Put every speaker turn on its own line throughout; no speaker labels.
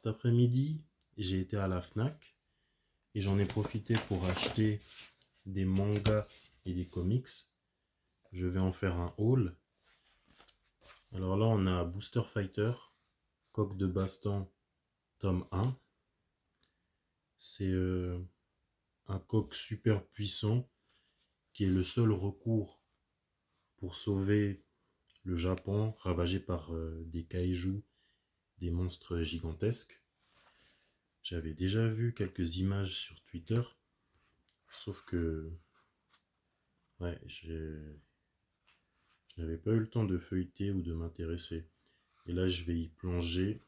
cet après-midi, j'ai été à la Fnac et j'en ai profité pour acheter des mangas et des comics. Je vais en faire un haul. Alors là, on a Booster Fighter, Coq de Baston, tome 1. C'est un coq super puissant qui est le seul recours pour sauver le Japon ravagé par des kaijus, des monstres gigantesques. J'avais déjà vu quelques images sur Twitter, sauf que ouais, je n'avais pas eu le temps de feuilleter ou de m'intéresser. Et là, je vais y plonger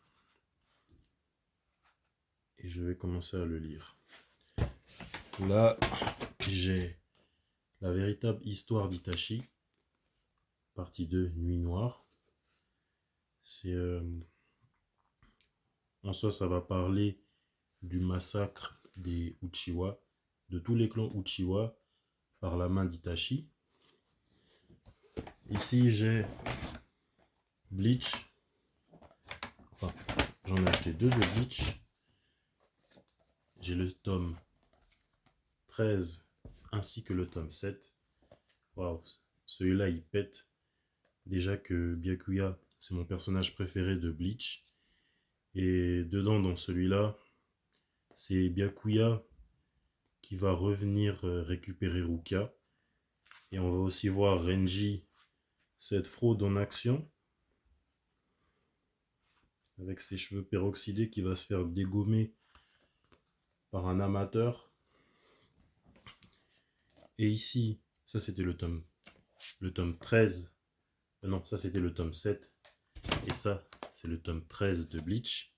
et je vais commencer à le lire. Là, j'ai La véritable histoire d'Itachi, partie 2, Nuit Noire. C'est en soi, ça va parler du massacre des Uchiwa, de tous les clans Uchiwa, par la main d'Itachi. Ici, j'ai Bleach. Enfin, j'en ai acheté 2 de Bleach. J'ai le tome 13 ainsi que le tome 7. Waouh, celui-là, il pète. Déjà que Byakuya, c'est mon personnage préféré de Bleach. Et dedans, dans celui-là, c'est Byakuya qui va revenir récupérer Rukia. Et on va aussi voir Renji, cette fraude en action, avec ses cheveux peroxydés qui va se faire dégommer par un amateur. Et ici, ça c'était le tome 13. Non, ça c'était le tome 7. Et ça, c'est le tome 13 de Bleach.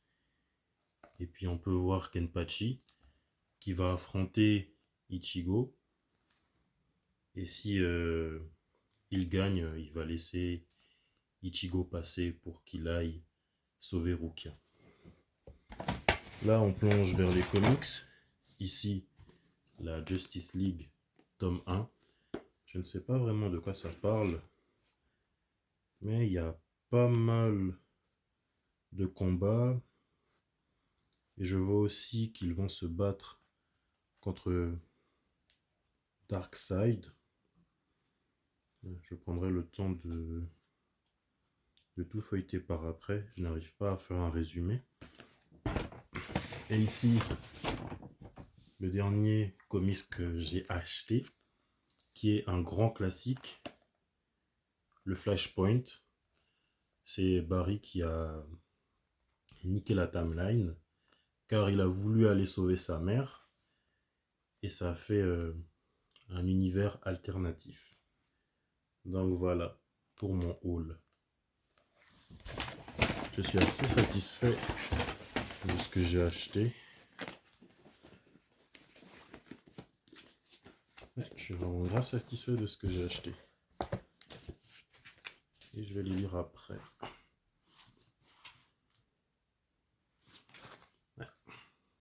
Et puis on peut voir Kenpachi qui va affronter Ichigo. Et si il gagne, il va laisser Ichigo passer pour qu'il aille sauver Rukia. Là, on plonge vers les comics. Ici, la Justice League, tome 1. Je ne sais pas vraiment de quoi ça parle, mais il y a pas mal de combats. Et je vois aussi qu'ils vont se battre contre Darkseid. Je prendrai le temps de tout feuilleter par après. Je n'arrive pas à faire un résumé. Et ici, le dernier comics que j'ai acheté, qui est un grand classique, le Flashpoint. C'est Barry qui a niqué la timeline, car il a voulu aller sauver sa mère, et ça a fait un univers alternatif. Donc voilà, pour mon haul. Je suis assez satisfait de ce que j'ai acheté. Je suis vraiment grave satisfait de ce que j'ai acheté. Et je vais les lire après.